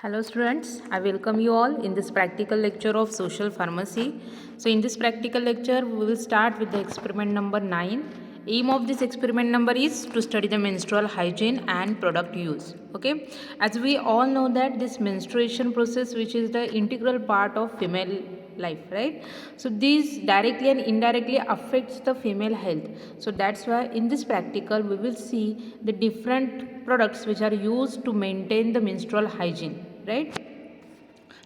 Hello students, I welcome you all in this practical lecture of social pharmacy. So in this practical lecture, we will start with the experiment number 9. Aim of this experiment number is to study the menstrual hygiene and product use. Okay, as we all know that this menstruation process, which is the integral part of female life, right? So this directly and indirectly affects the female health. So that's why in this practical we will see the different products which are used to maintain the menstrual hygiene, right?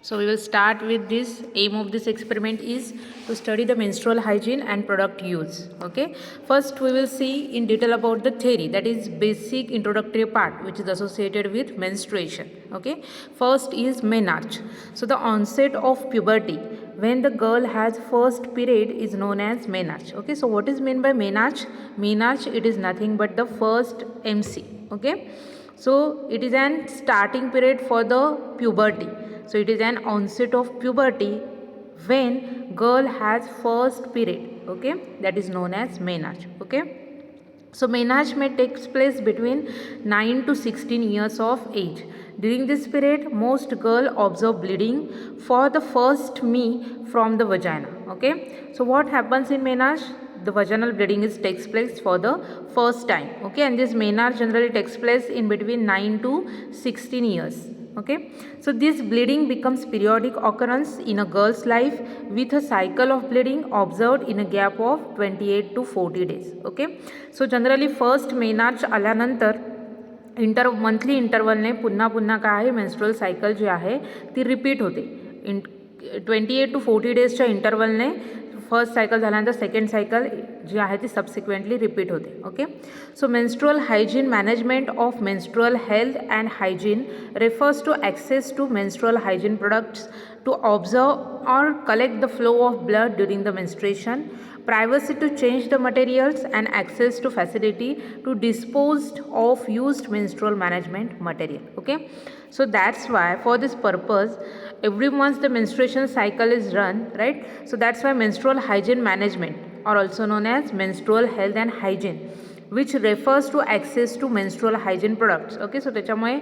So we will start with this. Aim of this experiment is to study the menstrual hygiene and product use. Okay, first we will see in detail about the theory, that is basic introductory part which is associated with menstruation. Okay, first is menarche. So the onset of puberty when the girl has first period is known as menarche. Okay, so what is meant by menarche? Menarche, it is nothing but the first MC. Okay, so it is an starting period for the puberty. So it is an onset of puberty when girl has first period. Okay, that is known as menarche. Okay, so menarche may take place between 9 to 16 years of age. During this period, most girls observe bleeding for the first me from the vagina. Okay, so what happens in menarche? The vaginal bleeding takes place for the first time. Okay, and this menarche generally takes place in between 9 to 16 years. Okay, so this bleeding becomes periodic occurrence in a girl's life with a cycle of bleeding observed in a gap of 28 to 40 days. Okay, so generally first menarche आल्यानंतर monthly इंटरवलने पुन्हा पुन्हा काय आहे, menstrual cycle जी आहे ती repeat होते. 28 to 40 डेजच्या इंटरवलने first cycle झाल्यानंतर second cycle जी आहे ती सबसिक्वेंटली रिपीट होते. Okay, so menstrual hygiene management of menstrual health and hygiene refers to access to menstrual hygiene products to observe or collect the flow of blood during the menstruation, privacy to change the materials, and access to facility to dispose of used menstrual management material. Okay, so that's why for this purpose every month the menstruation cycle is run, right? So that's why menstrual hygiene management, or also known as menstrual health and hygiene, which refers to access to menstrual hygiene products. Okay, so त्याच्यामुळे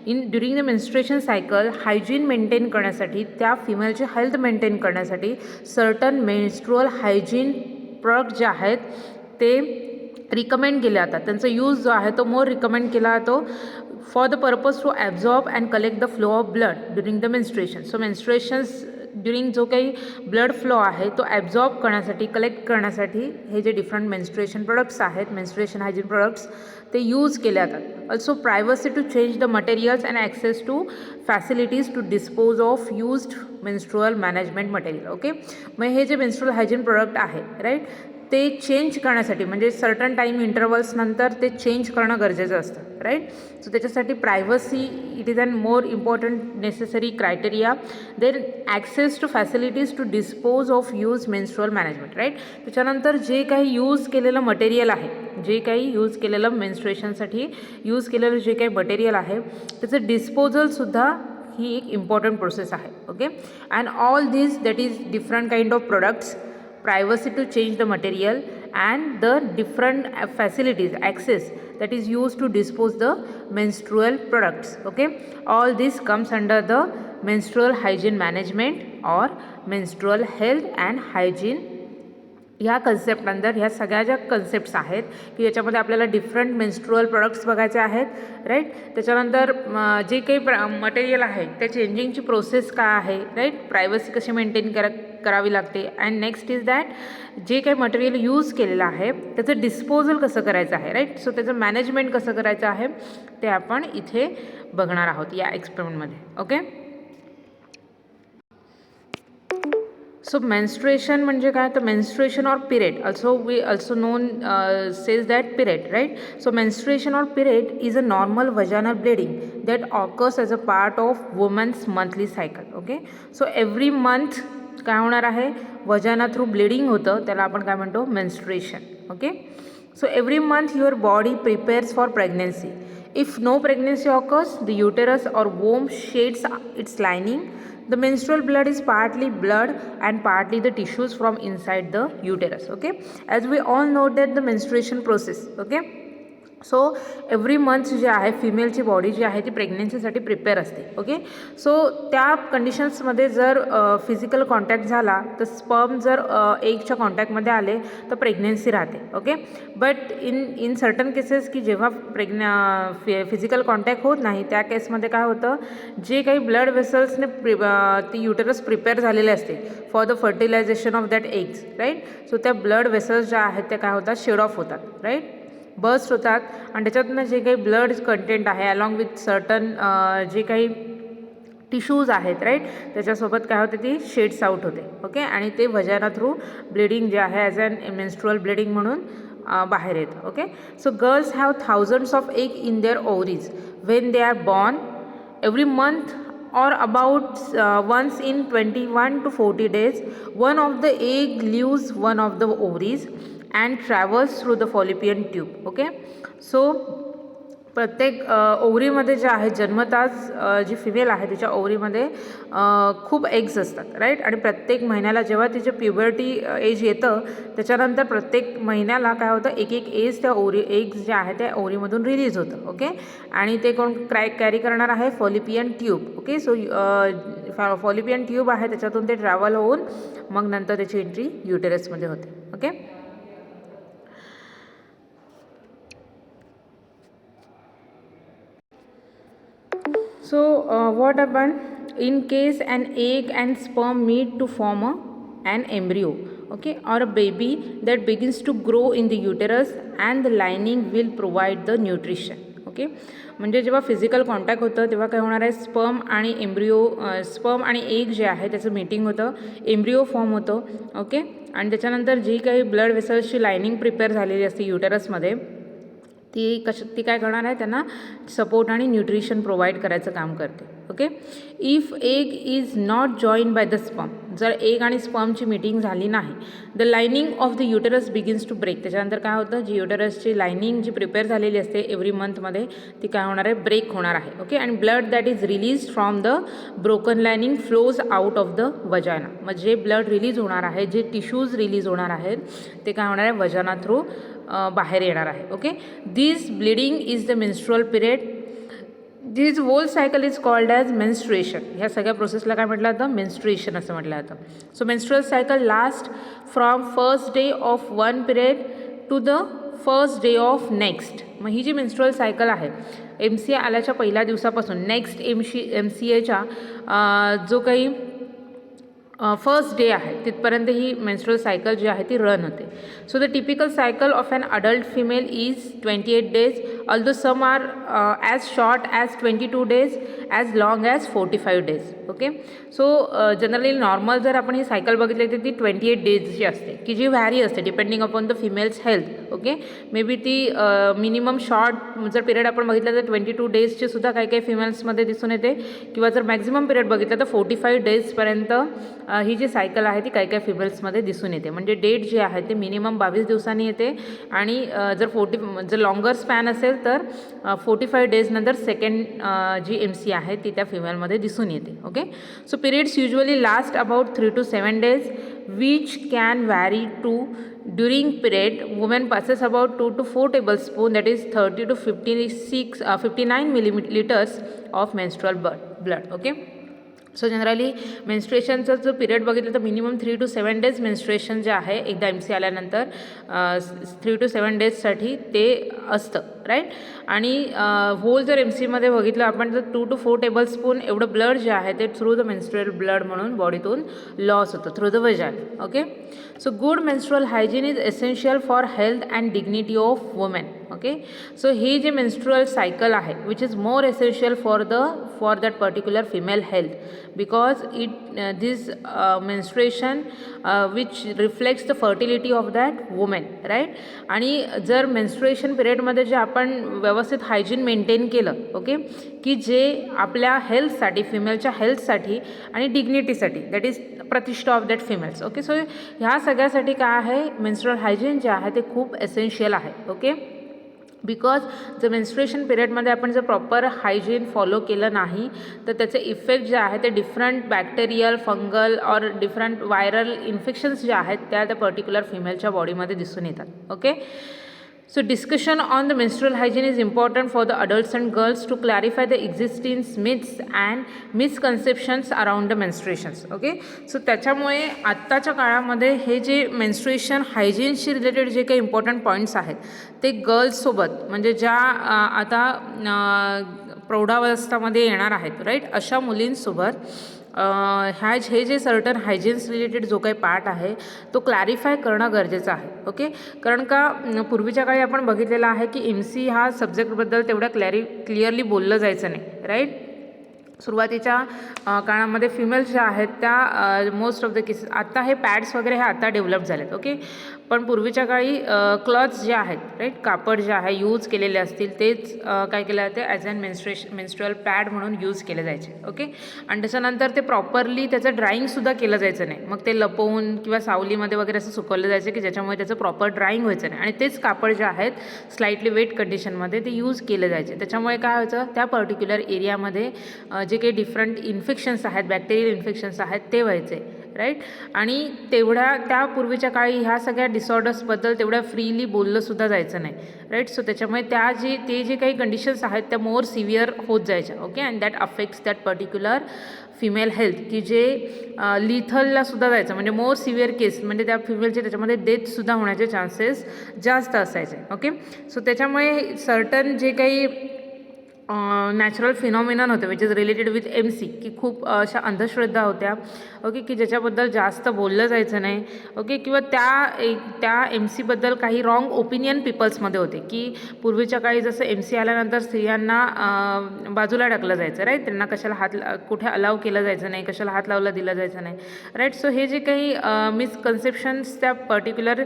during the menstruation cycle hygiene maintain करण्यासाठी, त्या फिमेलची health maintain करण्यासाठी certain menstrual hygiene product जे आहेत ते recommend केले जातात. त्यांचा यूज जो आहे तो मोर रिकमेंड केला जातो for the purpose to absorb and collect the flow of blood during the menstruation. So menstruations during जो काही ब्लड फ्लो आहे तो ॲब्झॉर्ब करण्यासाठी, कलेक्ट करण्यासाठी हे जे डिफरंट मेन्स्ट्रुएशन प्रोडक्ट्स आहेत, मेन्स्ट्रुएशन हायजीन प्रोडक्ट्स, ते यूज केले जातात. Also privacy to change the materials and access to facilities to dispose of used menstrual management material. Okay, मग हे जे मेन्स्ट्रुअल हायजीन प्रोडक्ट आहे, राईट, ते चेंज करण्यासाठी म्हणजे सर्टन टाईम इंटरवल्स नंतर ते चेंज करणं गरजेचं असतं, राईट. सो त्याच्यासाठी privacy it is an more important necessary criteria. Then access to facilities to dispose of use menstrual management, right. त्याच्यानंतर जे काही यूज केलेलं मटेरियल आहे, जे काही यूज केलेलं मेन्स्ट्रुएशनसाठी यूज केलेलं जे काही मटेरियल आहे त्याचं डिस्पोजलसुद्धा ही एक इम्पॉर्टंट प्रोसेस आहे. Okay, and all this that is different kind of products, privacy to change the material, and the different facilities, access that is used to dispose the menstrual products. Okay, all this comes under the menstrual hygiene management or menstrual health and hygiene. ह्या concept अंदर ह्या सगळ्या ज्या concepts आहेत की याच्यामध्ये आपल्याला different menstrual products बघायचे आहेत, राईट. त्याच्यानंतर जे काही मटेरियल आहे त्या चेंजिंगची प्रोसेस काय आहे, राईट, प्रायव्हसी कशी मेंटेन करावी लागते, अँड नेक्स्ट इज दॅट जे काही मटेरियल यूज केलेलं आहे त्याचं डिस्पोजल कसं करायचं आहे, राईट. सो त्याचं मॅनेजमेंट कसं करायचं आहे ते आपण इथे बघणार आहोत या एक्सपेरिमेंटमध्ये. ओके, सो मेन्स्ट्रुएशन म्हणजे काय, तर menstruation or period also we also known says that period, right. So menstruation or period is a normal vaginal bleeding that occurs as a part of woman's monthly cycle. Okay, so every month काय होणार आहे, वजाना through bleeding होतं, त्याला आपण काय म्हणतो, menstruation. Okay, so every month your body prepares for pregnancy. If no pregnancy occurs the uterus or womb sheds its lining. The menstrual blood is partly blood and partly the tissues from inside the uterus. Okay, as we all know that the menstruation process. Okay, so every month जे आहे फिमेलची body जी आहे ती प्रेग्नन्सीसाठी prepare असते. Okay, so त्या कंडिशन्समध्ये जर physical contact झाला तर sperm जर एगच्या कॉन्टॅक्टमध्ये आले तर प्रेग्नन्सी राहते. Okay, but in certain cases की जेव्हा फिजिकल कॉन्टॅक्ट होत नाही त्या केसमध्ये काय होतं, जे काही ब्लड वेसल्सने ती युटेरस प्रिपेअर झालेले असते for the fertilization of that eggs, right. So त्या ब्लड वेसल्स ज्या आहेत त्या काय होतात, शेड ऑफ होतात, राईट, बस्ट होतात आणि त्याच्यातनं जे काही ब्लड कंटेंट आहे अलॉंग विथ सर्टन जे काही टिश्यूज आहेत, राईट, त्याच्यासोबत काय होते, ती शेड्स आउट होते. ओके, आणि ते वजाना थ्रू ब्लिडिंग जे आहे ॲज अन मेन्स्ट्रुअल ब्लिडिंग म्हणून बाहेर येतं. Okay, so girls have thousands of egg in their ovaries when they are born every month or about once in 21 to 40 days one of the egg leaves one of the ovaries and travels through the fallopian tube. Okay, so प्रत्येक ओव्हरीमध्ये जे आहे जन्मताच जी female आहे तिच्या ओव्हरीमध्ये खूप eggs असतात, right, आणि प्रत्येक महिन्याला जेव्हा तिचे प्युबर्टी एज येतं त्याच्यानंतर प्रत्येक महिन्याला काय होतं, एक एक एज त्या एग्स जे आहे त्या ओव्हरीमधून रिलीज होतं. ओके, आणि ते कोण कॅरी करणार आहे, fallopian tube. Okay, so fallopian tube आहे त्याच्यातून ते ट्रॅव्हल होऊन मग नंतर त्याची एंट्री युटेरसमध्ये होते. Okay, so what happen in case an egg and sperm meet to form an embryo, okay, or a baby that begins to grow in the uterus and the lining will provide the nutrition. Okay, म्हणजे जेव्हा physical contact होतं तेव्हा काय होणार आहे, sperm आणि egg जे आहे त्याचं मीटिंग होतं, एम्ब्रिओ फॉर्म होतं. ओके, आणि त्याच्यानंतर जी काही ब्लड वेसल्सची लायनिंग प्रिपेअर झालेली असते युटेरसमध्ये ती काय करणार आहे, त्यांना सपोर्ट आणि न्यूट्रिशन प्रोव्हाइड करायचं काम करते. Okay, if egg is not join by the sperm, जर एग आणि स्पर्मची मीटिंग झाली नाही, the lining of the uterus begins to break. त्याच्यानंतर काय होतं, जी युटेरसची लायनिंग जी प्रिपेअर झालेली असते एव्हरी मंथमध्ये ती काय होणार आहे, ब्रेक होणार आहे. ओके, आणि blood that is release from the broken lining flows out of the vagina. मग जे ब्लड रिलीज होणार आहे, जे टिश्यूज रिलीज होणार आहेत ते काय होणार आहे, वजाना थ्रू बाहेर येणार आहे. Okay, this bleeding is the menstrual period. This whole cycle is called as menstruation. ह्या सगळ्या प्रोसेसला काय म्हटलं जातं, मेन्स्ट्रुएशन असं म्हटलं जातं. So menstrual cycle last from first day of one period to the first day of next. मग ही जी मेन्स्ट्रुअल सायकल आहे MCA आल्याच्या पहिल्या दिवसापासून नेक्स्ट MCAच्या जो काही फर्स्ट डे आहे तिथपर्यंत ही मेन्स्ट्रुअल सायकल जी आहे ती रन होते. So the typical cycle of an adult female is 28 days, although some are as short as 22 days, as long as 45 days. Okay, so generally normal जर आपण ही cycle बघितली तर ती 28 days असते, की जी व्हॅरी असते depending upon the females health. Okay, may be ती minimum short जर पिरियड आपण बघितलं तर 22 days सुद्धा काही काही फिमेल्समध्ये दिसून येते, किंवा जर मॅक्झिमम पिरियड बघितलं तर 45 days ही जी सायकल आहे ती काही काही फिमेल्समध्ये दिसून येते. म्हणजे डेट जे आहे ते मिनिमम 22 दिवसांनी येते, आणि जर लॉंगर स्पॅन असेल तर 45 days नंतर सेकंड जी MC आहे ती त्या फिमेलमध्ये दिसून येते. Okay, so periods usually last about 3 to 7 days which can vary to. During period, woman passes about 2 to 4 tablespoons, that is 30 to 59 milliliters of menstrual blood. Okay, so generally मेन्स्ट्रुएशनचा जो period बघितलं तर minimum 3 to 7 days menstruation जे आहे एकदा MC आल्यानंतर 3 to 7 days ते असतं, राईट. आणि होल जर MCमध्ये बघितलं आपण तर 2 to 4 tablespoon एवढं ब्लड जे आहे ते थ्रू द मेन्स्ट्रुअल ब्लड म्हणून बॉडीतून लॉस होतं through the vagina. Okay, so good menstrual hygiene is essential for health and dignity of women. Okay, so ही जी मेन्स्ट्रुअल सायकल आहे which is more essential for that particular female health, because this menstruation which reflects the fertility of that woman, right. आणि जर menstruation पिरियडमध्ये जे आपण व्यवस्थित hygiene maintain केलं, ओके, की जे आपल्या हेल्थसाठी, फिमेलच्या हेल्थसाठी आणि डिग्निटीसाठी, दॅट इज प्रतिष्ठा of that females. Okay, so ह्या सगळ्यासाठी काय आहे, मेन्स्ट्रुअल हायजीन जे आहे ते खूप एसेन्शियल आहे. ओके, बिकॉज जर मेन्स्ट्रुएशन पिरियडमध्ये आपण जर प्रॉपर हायजीन फॉलो केलं नाही तर त्याचे इफेक्ट जे आहे ते डिफरंट बॅक्टेरियल, फंगल और डिफरंट व्हायरल इन्फेक्शन्स जे आहेत त्या पर्टिक्युलर फिमेलच्या बॉडीमध्ये दिसून येतात. Okay, So discussion on the menstrual hygiene is important for the adults and girls to clarify the existing myths and misconceptions around the menstruations. Okay, so त्याच्यामुळे आत्ताच्या काळामध्ये हे जे मेन्स्ट्रुएशन हायजीनशी रिलेटेड जे काही इम्पॉर्टंट पॉईंट्स आहेत ते गर्ल्ससोबत म्हणजे ज्या आता प्रौढावस्थामध्ये येणार आहेत राईट, अशा मुलींसोबत हे जे सर्टन हायजीन्स रिलेटेड जो काही पार्ट आहे तो क्लॅरिफाय करणं गरजेचं आहे. ओके, कारण का पूर्वीच्या काळी आपण बघितलेलं आहे की MC हा सब्जेक्टबद्दल तेवढ्या क्लिअरली बोललं जायचं नाही राईट. सुरुवातीच्या काळामध्ये फिमेल्स ज्या आहेत त्या मोस्ट ऑफ द केसेस, आत्ता हे पॅड्स वगैरे हे आता डेव्हलप झालेत. ओके, पण पूर्वीच्या काळी क्लॉथ्स जे आहेत राईट, कापड जे आहे यूज केलेले असतील तेच काय केलं जाते ॲज अन मेन्स्ट्रुअल पॅड म्हणून यूज केले जायचे. ओके, आणि त्याच्यानंतर ते प्रॉपरली त्याचं ड्राईंगसुद्धा केलं जायचं नाही, मग ते लपवून किंवा सावलीमध्ये वगैरे असं सुकवलं जायचं की ज्याच्यामुळे त्याचं प्रॉपर ड्राईंग व्हायचं नाही, आणि तेच कापड जे आहेत स्लाइटली वेट कंडिशनमध्ये ते यूज केले जायचे. त्याच्यामुळे काय व्हायचं, त्या पर्टिक्युलर एरियामध्ये जे काही डिफरंट इन्फेक्शन्स आहेत, बॅक्टेरियल इन्फेक्शन्स आहेत ते व्हायचे राईट. आणि तेवढ्या त्या पूर्वीच्या काळी ह्या सगळ्या डिसऑर्डर्सबद्दल तेवढ्या फ्रीली बोललंसुद्धा जायचं नाही राईट. सो त्याच्यामुळे ते जे काही कंडिशन्स आहेत त्या मोर सिव्हिअर होत जायच्या. Okay, and that affects that particular female health, की जे लिथललासुद्धा जायचं, म्हणजे मोर सिव्हिअर केस म्हणजे त्या फिमेलचे त्याच्यामध्ये डेथसुद्धा होण्याचे चान्सेस जास्त असायचे. ओके, सो त्याच्यामुळे सर्टन जे काही नॅचरल फिनॉमिनन होते which is related with MC, की खूप अशा अंधश्रद्धा होत्या. ओके, की ज्याच्याबद्दल जास्त बोललं जायचं नाही. ओके, किंवा त्या MCबद्दल काही रॉंग ओपिनियन पीपल्समध्ये होते, की पूर्वीच्या काळी जसं MC आल्यानंतर स्त्रियांना बाजूला टाकलं जायचं राईट, त्यांना कशाला कुठे अलाव केलं जायचं नाही, कशाला हात लावला दिला जायचं नाही राईट. सो हे जे काही मिसकन्सेप्शन्स त्या पर्टिक्युलर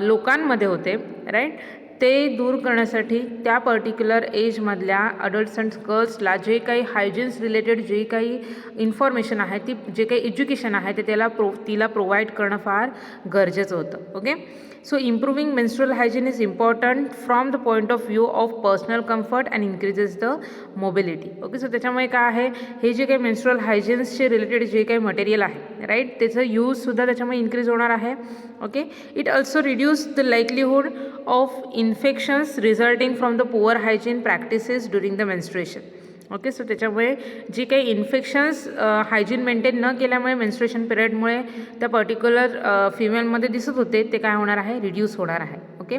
लोकांमध्ये होते राईट, ते दूर करण्यासाठी त्या पर्टिक्युलर एजमधल्या अडल्ट्स अँड गर्ल्सला जे काही हायजीन्स रिलेटेड जे काही इन्फॉर्मेशन आहे, ती जे काही एज्युकेशन आहे ते तिला प्रोव्हाइड करणं फार गरजेचं होतं. Okay, so improving menstrual hygiene is important from the point of view of personal comfort and increases the mobility. Okay, so त्याच्यामुळे काय आहे, हे जे काही मेन्स्ट्रुअल हायजीन्सचे रिलेटेड जे काही मटेरियल आहे राईट, त्याचं यूजसुद्धा त्याच्यामुळे इन्क्रीज होणार आहे. Okay, it also reduce the likelihood of infections resulting from the poor hygiene practices during the menstruation. Okay, so त्याच्यामुळे जी काही इन्फेक्शन्स हायजीन मेंटेन न केल्यामुळे मेन्स्ट्रुएशन पिरियडमुळे त्या पर्टिक्युलर फिमेलमध्ये दिसत होते ते काय होणार आहे, रिड्यूस होणार आहे. Okay,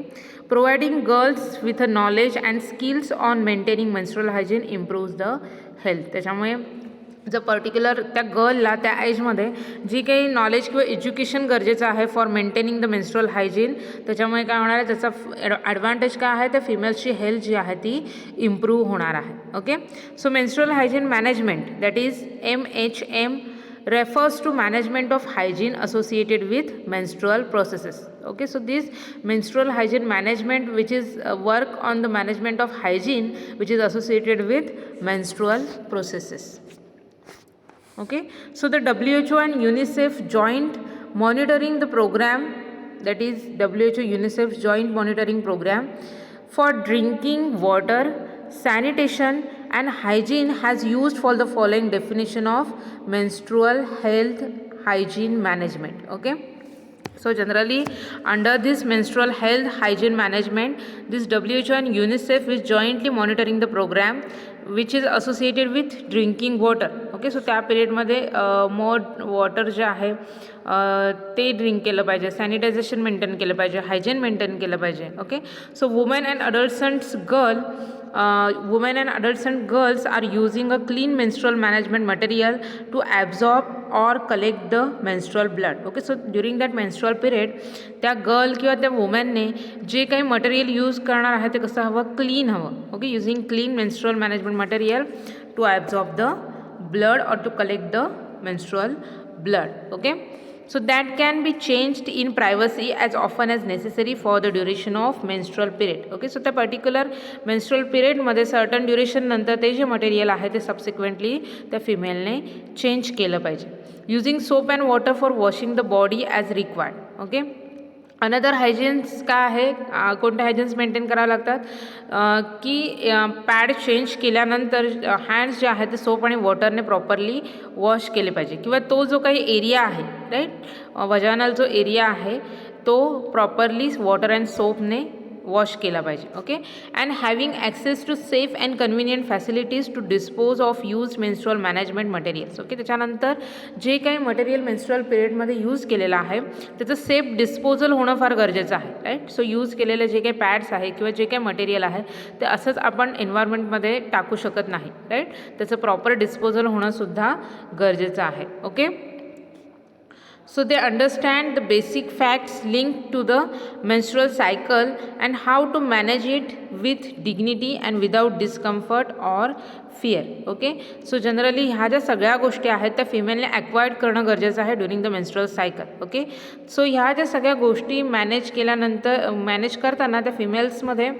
providing girls with a knowledge and skills on maintaining menstrual hygiene improves the health. त्याच्यामुळे जर पर्टिक्युलर त्या गर्लला त्या एजमध्ये जी काही नॉलेज किंवा एज्युकेशन गरजेचं आहे for maintaining the menstrual hygiene, त्याच्यामुळे काय होणार आहे, त्याचा ॲडव्हान्टेज काय आहे, त्या फिमेल्सची हेल्थ जी आहे ती इम्प्रूव्ह होणार आहे. Okay, so menstrual hygiene management that is MHM refers to management of hygiene associated with menstrual processes. Okay, so this menstrual hygiene management which is work on the management of hygiene which is associated with menstrual processes. Okay, so the WHO and UNICEF joint monitoring the program, that is WHO UNICEF joint monitoring program for drinking water, sanitation and hygiene has used for the following definition of menstrual health hygiene management. Okay, so generally under this menstrual health hygiene management, this WHO and UNICEF is jointly monitoring the program which is associated with drinking water. Okay, so त्या पिरियडमध्ये more water जे आहे ते drink केलं पाहिजे, sanitisation maintain केलं पाहिजे, hygiene maintain केलं पाहिजे. Okay, so women and adults and girls are using a clean menstrual management material to absorb or collect the menstrual blood. Okay, so during that menstrual period त्या girl किंवा त्या वुमनने जे काही material use करणार आहे ते कसं हवं, क्लीन हवं. Okay, using clean menstrual management material to absorb the blood or to collect the menstrual blood. Okay, so that can be changed in privacy as often as necessary for the duration of menstrual period. Okay, so त्या particular menstrual period मध्ये certain duration नंतर ते जे material आहे ते subsequently त्या फिमेलने change केलं पाहिजे. Using soap and water for washing the body as required. Okay, another hygienes काय आहे, कोणत्या हायजीन्स मेंटेन करावं लागतात, की पॅड चेंज केल्यानंतर हँड्स जे आहेत ते सोप आणि वॉटरने प्रॉपरली वॉश केले पाहिजे, किंवा तो जो काही एरिया आहे राईट, वजानल जो एरिया आहे तो प्रॉपरली वॉटर अँड सोपने वॉश केला पाहिजे. Okay. And having access to safe and convenient facilities to dispose of use menstrual management materials. Okay. त्याच्यानंतर जे काही मटेरियल मेन्स्ट्रुअल पिरियडमध्ये यूज केलेलं आहे त्याचं सेफ डिस्पोजल होणं फार गरजेचं आहे. राईट. सो यूज केलेले जे काही पॅड्स आहे किंवा जे काही मटेरियल आहे ते असंच आपण एन्व्हायरमेंटमध्ये टाकू शकत नाही. राईट. त्याचं प्रॉपर डिस्पोजल होणंसुद्धा गरजेचं आहे. Okay. So they understand the basic facts linked to the menstrual cycle and how to manage it with dignity and without discomfort or fear. Okay. So generally ह्या ज्या सगळ्या गोष्टी आहेत त्या फिमेलने ॲक्वायर्ड करणं गरजेचं आहे during the menstrual cycle. Okay. So ह्या ज्या सगळ्या गोष्टी मॅनेज केल्यानंतर मॅनेज करताना त्या फिमेल्समध्ये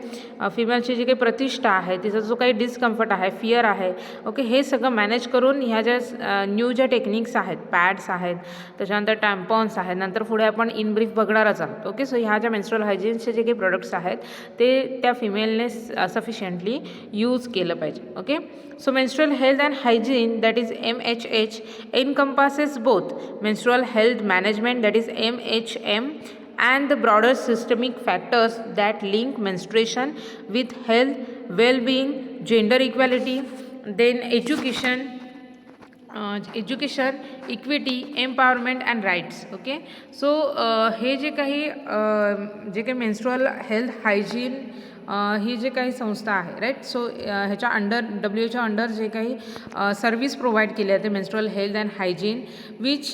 फिमेलची जी काही प्रतिष्ठा आहे तिचा जो काही डिस्कम्फर्ट आहे फिअर आहे ओके हे सगळं मॅनेज करून ह्या ज्या न्यू ज्या टेक्निक्स आहेत पॅड्स आहेत त्याच्यानंतर टॅम्पॉन्स आहेत नंतर पुढे आपण इन ब्रीफ बघणारच आहोत. ओके. सो ह्या ज्या मेन्स्ट्रुअल हायजीनचे जे काही प्रोडक्ट्स आहेत ते त्या फिमेलने सफिशियंटली यूज केलं पाहिजे. Okay. So menstrual health and hygiene, that is MHH, encompasses both menstrual health management, that is MHM, and the broader systemic factors that link menstruation with health, well-being, gender equality, then education, equity, empowerment and rights. Okay. So हे जे काही menstrual health hygiene ही जे काही संस्था आहे right. So ह्याच्या under WHO under जे काही सर्व्हिस प्रोव्हाइड केली आहे ते menstrual health and hygiene which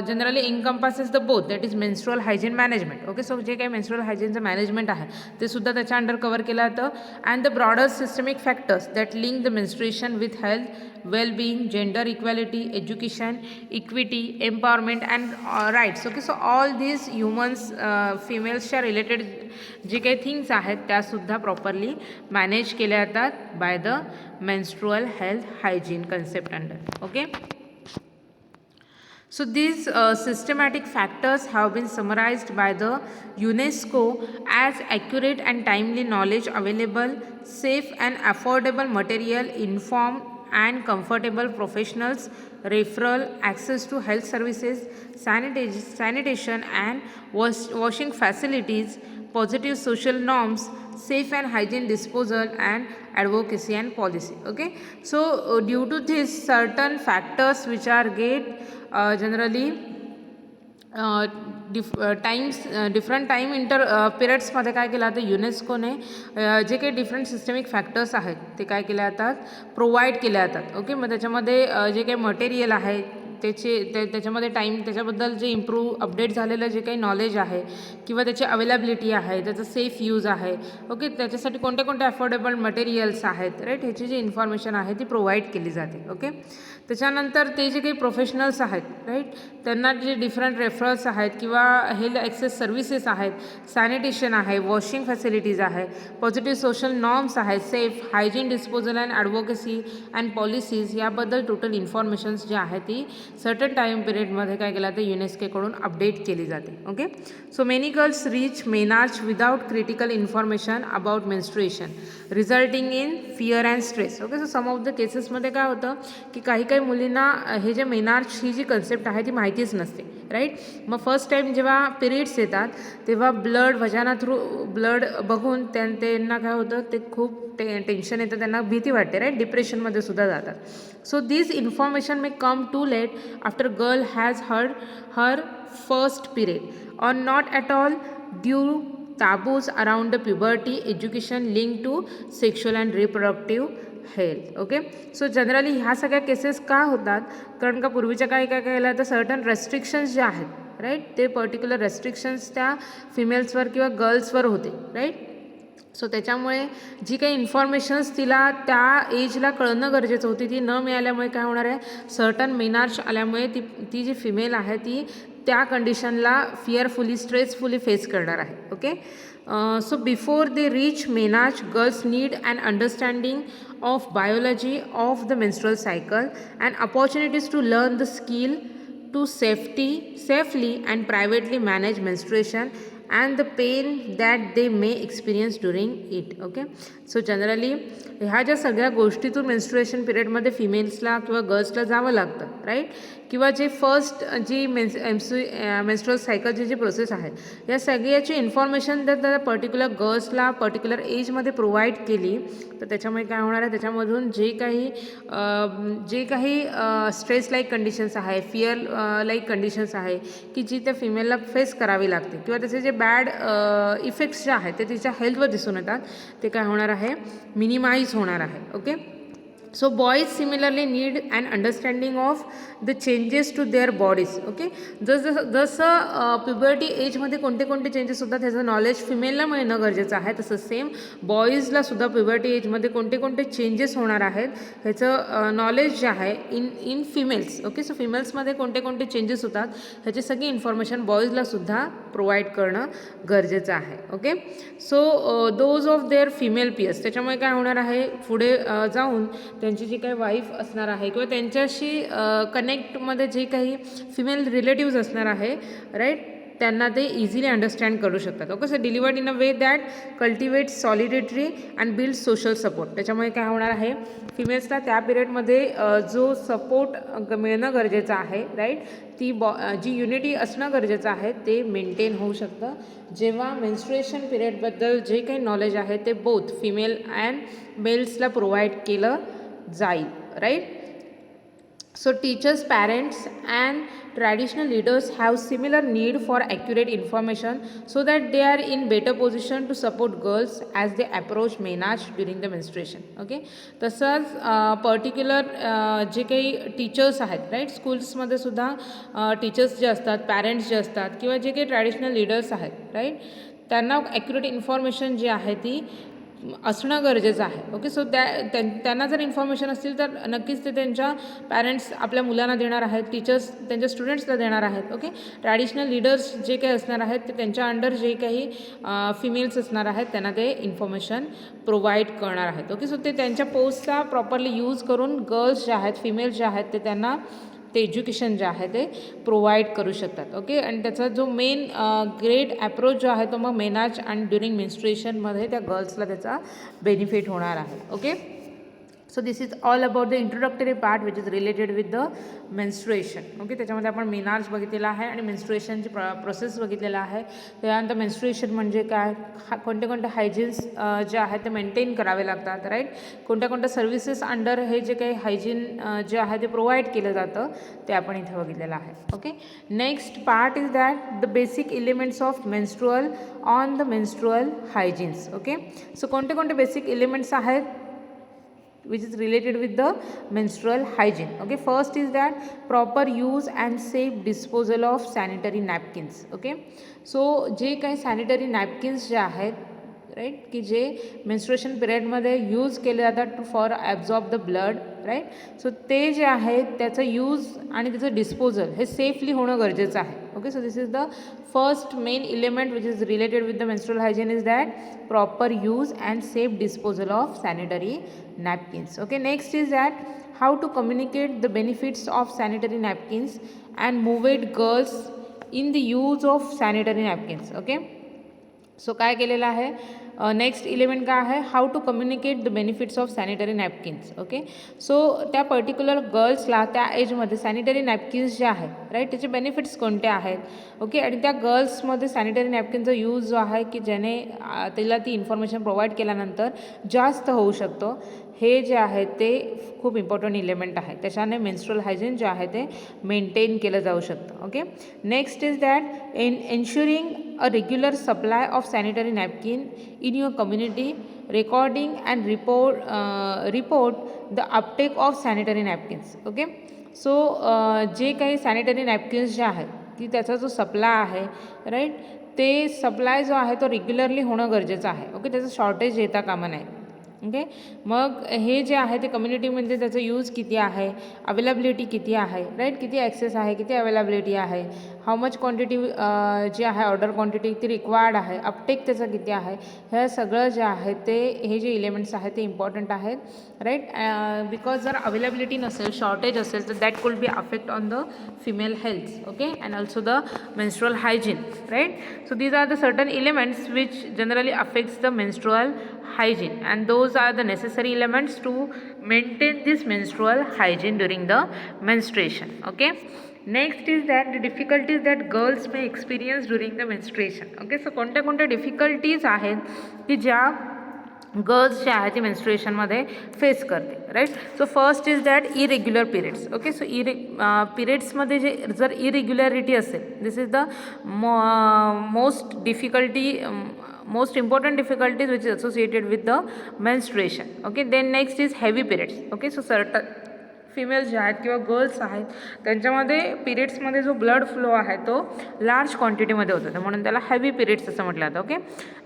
generally encompasses the both, that is menstrual hygiene management. Okay. So जे काही मेन्स्ट्रुअल हायजीनचं मॅनेजमेंट आहे ते सुद्धा त्याच्या अंडर कवर केलं जातं. And the broader systemic factors that link the menstruation with health, well-being, gender equality, education, equity, empowerment and rights. Okay. So all these humans, females related जे काही थिंग्स आहेत त्यासुद्धा प्रॉपरली मॅनेज केल्या जातात by the menstrual health hygiene concept under. Okay. So these systematic factors have been summarized by the UNESCO as accurate and timely knowledge available, safe and affordable material, informed and comfortable professionals, referral, access to health services, sanitation and washing facilities, positive social norms, safe and hygiene disposal and advocacy and policy. Okay. So due to this certain factors which are generally different time पिरियड्समध्ये काय केलं जातं युनेस्कोने जे काही different systemic factors आहेत ते काय केले जातात प्रोव्हाइड केले जातात. ओके. मग त्याच्यामध्ये जे काही मटेरियल आहे त्याच्यामध्ये त्याच्याबद्दल जे अपडेट झालेलं जे काही नॉलेज आहे किंवा त्याची अवेलेबिलिटी आहे त्याचं सेफ यूज आहे ओके त्याच्यासाठी कोणते कोणते अफोर्डेबल मटेरियल्स आहेत राईट ह्याची जी इन्फॉर्मेशन आहे ती प्रोव्हाइड केली जाते. ओके. त्याच्यानंतर ते जे काही प्रोफेशनल्स आहेत राईट त्यांना जे डिफरंट रेफरल्स आहेत किंवा हेल्थ ॲक्सेस सर्व्हिसेस आहेत, सॅनिटेशन आहे, वॉशिंग फॅसिलिटीज आहे, पॉझिटिव्ह सोशल नॉर्म्स आहेत, safe hygiene disposal and advocacy and policies याबद्दल टोटल इन्फॉर्मेशन्स जी आहे ती सर्टन टाईम पिरियडमध्ये काय केलं तर युनेस्कोकडून अपडेट केली जाते. Okay. So many girls reach menarche without critical information about menstruation resulting in fear and stress. Okay. So some of the केसेसमध्ये काय होतं की काही काही मुलींना हे जे मेनार्च ही जी कन्सेप्ट आहे ती माहितीच नसते राईट. मग फर्स्ट टाईम जेव्हा पिरियड्स येतात तेव्हा वजाना थ्रू ब्लड बघून त्यांना काय होतं ते खूप टेन्शन येतं, त्यांना भीती वाटते राईट, डिप्रेशनमध्ये सुद्धा जातात. So this information may come too late after girl has her first period or not at all due taboos around the puberty, education linked to sexual and reproductive health. Okay. So generally ह्या सगळ्या cases का होतात कारण का पूर्वीच्या काळी काय केलं तर सर्टन रेस्ट्रिक्शन्स जे आहेत राईट ते पर्टिक्युलर रेस्ट्रिक्शन्स त्या फिमेल्सवर किंवा गर्ल्सवर होते राईट. सो त्याच्यामुळे जी काही इन्फॉर्मेशन्स तिला त्या एजला कळणं गरजेचं होती ती न मिळाल्यामुळे काय होणार आहे सर्टन मेनार्च आल्यामुळे ती जी फिमेल आहे ती त्या कंडिशनला फिअरफुली स्ट्रेसफुली फेस करणार आहे. Okay. So before they reach menarche girls need and understanding of biology of the menstrual cycle and opportunities to learn the skill to safely and privately manage menstruation and the pain that they may experience during it. Okay. So generally ह्या ज्या सगळ्या गोष्टीतून menstruation पिरियडमध्ये फिमेल्सला किंवा गर्ल्सला जावं लागतं, right. किंवा जे फर्स्ट जी मेन्स्ट्रुअल सायकलची जी प्रोसेस आहे, या सगळ्याची इन्फॉर्मेशन जर त्या पर्टिक्युलर गर्ल्सला पर्टिक्युलर एजमध्ये प्रोव्हाइड केली तर त्याच्यामुळे काय होणार आहे, त्याच्यामधून जे काही स्ट्रेस लाईक कंडिशन्स आहे, फिअर लाईक कंडिशन्स आहे की जी त्या फिमेलला फेस करावी लागते किंवा त्याचे जे बॅड इफेक्ट्स जे आहेत ते तिच्या हेल्थवर दिसून येतात, ते काय होणार आहे, मिनिमाइज होणार आहे. Okay. So boys similarly need and understanding of the changes to their bodies. Okay. जसं प्युबर्टी एजमध्ये कोणते कोणते चेंजेस होतात ह्याचं नॉलेज फिमेलला मिळणं गरजेचं आहे, तसं सेम बॉईजला सुद्धा प्युबर्टी एजमध्ये कोणते कोणते चेंजेस होणार आहेत ह्याचं नॉलेज जे आहे इन फिमेल्स. ओके. सो फिमेल्समध्ये कोणते कोणते चेंजेस होतात ह्याची सगळी इन्फॉर्मेशन बॉईजला सुद्धा प्रोव्हाइड करणं गरजेचं आहे. Okay. So those of their female peers, त्याच्यामुळे काय होणार आहे, पुढे जाऊन त्यांची जी काही वाईफ असणार आहे किंवा त्यांच्याशी कनेक्टमध्ये जे काही फिमेल रिलेटिव्ज असणार आहे, राईट, त्यांना ते इझिली अंडरस्टँड करू शकतात. Okay. So delivered in a way that cultivate सॉलिडेटरी and build social support. त्याच्यामुळे काय होणार आहे, फिमेल्सला त्या पिरियडमध्ये जो सपोर्ट मिळणं गरजेचं आहे, राईट, जी युनिटी असणं गरजेचं आहे ते मेंटेन होऊ शकतं जेव्हा मेन्स्ट्रुएशन पिरियडबद्दल जे काही नॉलेज आहे ते बोथ फिमेल अँड मेल्सला प्रोव्हाइड केलं जाईल, right. So teachers, parents and traditional leaders have similar need for accurate information so that they are in better position to support girls as they approach menarche during the menstruation. Okay. तसंच particular जे काही teachers आहेत, right, स्कूल्समध्ये सुद्धा teachers जे असतात, parents जे असतात किंवा जे काही ट्रॅडिशनल लीडर्स आहेत, राईट, त्यांना ॲक्युरेट इन्फॉर्मेशन जी आहे ती असणं गरजेचं आहे. ओके. सो त्यांना जर इन्फॉर्मेशन असतील तर नक्कीच ते त्यांच्या पॅरेंट्स आपल्या मुलांना देणार आहेत, टीचर्स त्यांच्या स्टुडंट्सला देणार आहेत. ओके. ट्रॅडिशनल लीडर्स जे काही असणार आहेत ते त्यांच्या अंडर जे काही फिमेल्स असणार आहेत त्यांना ते इन्फॉर्मेशन प्रोव्हाइड करणार आहेत. ओके. सो ते त्यांच्या पोस्टचा प्रॉपरली यूज करून गर्ल्स जे आहेत, फिमेल्स जे आहेत, ते त्यांना ते एज्युकेशन जे आहे ते प्रोव्हाइड करू शकतात. ओके. आणि त्याचा जो मेन ग्रेट ॲप्रोच जो आहे तो मग मेनार्च आणि ड्युरिंग मेन्स्ट्रुएशनमध्ये त्या गर्ल्सला त्याचा बेनिफिट होणार आहे. Okay. So this is all about the introductory part which is related with the menstruation. Okay. त्याच्यामध्ये आपण मेनार्च बघितलेला आहे आणि मेन्स्ट्रुएशनची प्रोसेस बघितलेला आहे. त्यानंतर मेन्स्ट्रुएशन म्हणजे काय, कोणते कोणते हायजीन्स जे आहेत ते मेंटेन करावे लागतात, राईट, कोणत्या कोणत्या सर्व्हिसेस अंडर हे जे काही हायजीन जे आहे ते प्रोव्हाइड केलं जातं ते आपण इथे बघितलेलं आहे. Okay. Next part is that the basic elements of menstrual on the menstrual hygienes. Okay. So कोणते कोणते बेसिक एलिमेंट्स आहेत which is related with the menstrual hygiene. Okay. First is that proper use and safe disposal of sanitary napkins. Okay. So जे काही sanitary napkins जे आहेत, right, की जे menstruation पिरियडमध्ये यूज केले जातात for absorb the blood, right. So ते जे आहे त्याचं यूज आणि त्याचं डिस्पोजल हे सेफली होणं गरजेचं आहे. Okay. So this is the first main element which is related with the menstrual hygiene is that proper use and safe disposal of sanitary napkins. Okay. Next is that how to communicate the benefits of sanitary napkins and motivate girls in the use of sanitary napkins. Okay. So काय केलेलं आहे, next element काय आहे, how to communicate the benefits of sanitary napkins. Okay. So त्या particular गर्ल्सला त्या एजमध्ये sanitary napkins जे आहे, राईट, त्याचे बेनिफिट्स कोणते आहेत. ओके. आणि त्या गर्ल्समध्ये सॅनिटरी नॅपकिनचा यूज जो आहे की ज्याने तिला ती इन्फॉर्मेशन प्रोव्हाइड केल्यानंतर जास्त होऊ शकतो, हे जे आहे ते खूप इम्पॉर्टंट इलेमेंट आहे. त्याच्याने मेन्स्ट्रुअल हायजीन जे आहे ते मेंटेन केलं जाऊ शकतं. Okay. Next is that ensuring a regular supply of sanitary napkin in your community, recording and report the uptake of sanitary napkins. Okay. So जे काही सॅनिटरी नॅपकिन्स जे आहेत की त्याचा जो सप्लाय आहे, राईट, ते सप्लाय जो आहे तो रेग्युलरली होणं गरजेचं आहे. ओके. त्याचं शॉर्टेज येता कामा नये. ओके. मग हे जे आहे ते कम्युनिटीमध्ये त्याचं यूज किती आहे, अवेलेबिलिटी किती आहे, राईट, किती ॲक्सेस आहे, किती अवेलेबिलिटी आहे, हाऊ मच क्वांटिटी जी आहे ऑर्डर क्वांटिटी ती रिक्वायर्ड आहे, अपटेक त्याचं किती आहे, हे सगळं जे आहे ते हे जे इलेमेंट्स आहेत ते इम्पॉर्टंट आहेत, राईट. बिकॉज जर अवेलेबिलिटी नसेल, शॉर्टेज असेल तर that could be affect on the female health. Okay. And also the menstrual hygiene, right. So these are the certain elements which generally affects the menstrual hygiene, and those are the necessary elements to maintain this menstrual hygiene during the menstruation. Okay, next is that the difficulties that girls may experience during the menstruation. Okay, so कोणत्या कोणत्या difficulties आहेत की ज्या girls जे आहे ती मेन्स्ट्रुएशनमध्ये face करते, right. So first is that irregular periods. Okay, so पिरियड्समध्ये जे जर इरेग्युलॅरिटी असेल, this is the most important difficulties which is associated with the menstruation. Okay, then next is heavy periods. Okay, so certain females जे आहेत किंवा girls आहेत त्यांच्यामध्ये पिरियड्समध्ये जो ब्लड फ्लो आहे तो लार्ज क्वांटिटीमध्ये होतो, म्हणून त्याला हेवी पिरियड्स असं म्हटलं जातं. Okay,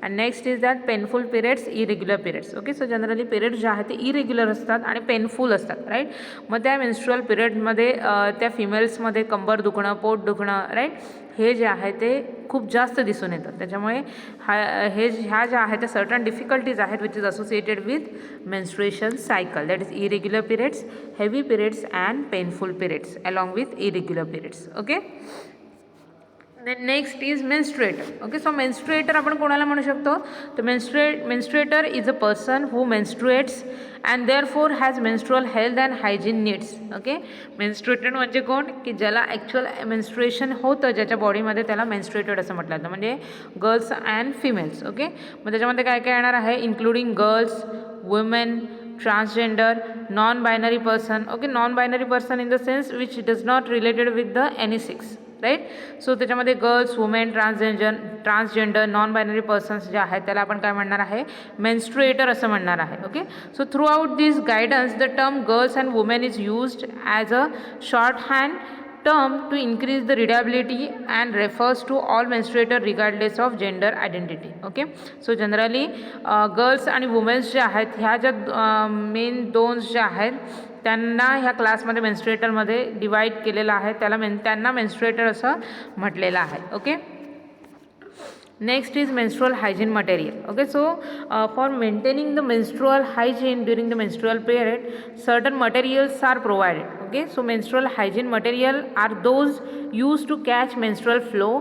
and next is that painful periods, irregular periods. Okay, so generally periods जे आहेत ते इरेग्युलर असतात आणि पेनफुल असतात, राईट. मग त्या मेन्स्ट्रुअल पिरियडमध्ये त्या फिमेल्समध्ये कंबर दुखणं, पोट दुखणं, राईट, हे जे आहे ते खूप जास्त दिसून येतं. त्याच्यामुळे ह्या ज्या आहेत त्या सर्टन डिफिकल्टीज आहेत which is associated with menstruation cycle, that is irregular periods, heavy periods and painful periods along with irregular periods. Okay, then next is menstruator. Okay, so menstruator आपण कोणाला म्हणू शकतो, तर menstruator is a person who menstruates and therefore has menstrual health and hygiene needs. Okay, menstruated म्हणजे कोण, की ज्याला actual menstruation होतं ज्याच्या बॉडीमध्ये, त्याला मेन्स्ट्रुएटेड असं म्हटलं जातं, म्हणजे गर्ल्स अँड फिमेल्स. ओके, मग त्याच्यामध्ये काय काय येणार आहे, including girls, women, transgender, non binary person. Okay, non binary person in the sense which does not related with the any sex, right. So त्याच्यामध्ये girls, women, transgender, non binary persons जे आहेत त्याला आपण काय म्हणणार आहे, मेन्स्ट्रुएटर असं म्हणणार आहे. Okay, so through out this guidance the term girls and women is used as a short hand term to increase the readability and refers to all menstruator regardless of gender identity. Okay, so generally girls आणि women's जे आहेत ह्या ज्या main दोन जे आहेत त्यांना ह्या क्लासमध्ये मेन्स्ट्रुएटरमध्ये डिवाईड केलेलं आहे, त्यांना मेन्स्ट्रुएटर असं म्हटलेलं आहे. Okay, next is menstrual hygiene material. Okay, so for maintaining the menstrual hygiene during the menstrual period, certain materials are provided. Okay, so menstrual hygiene material are those used to catch menstrual flow,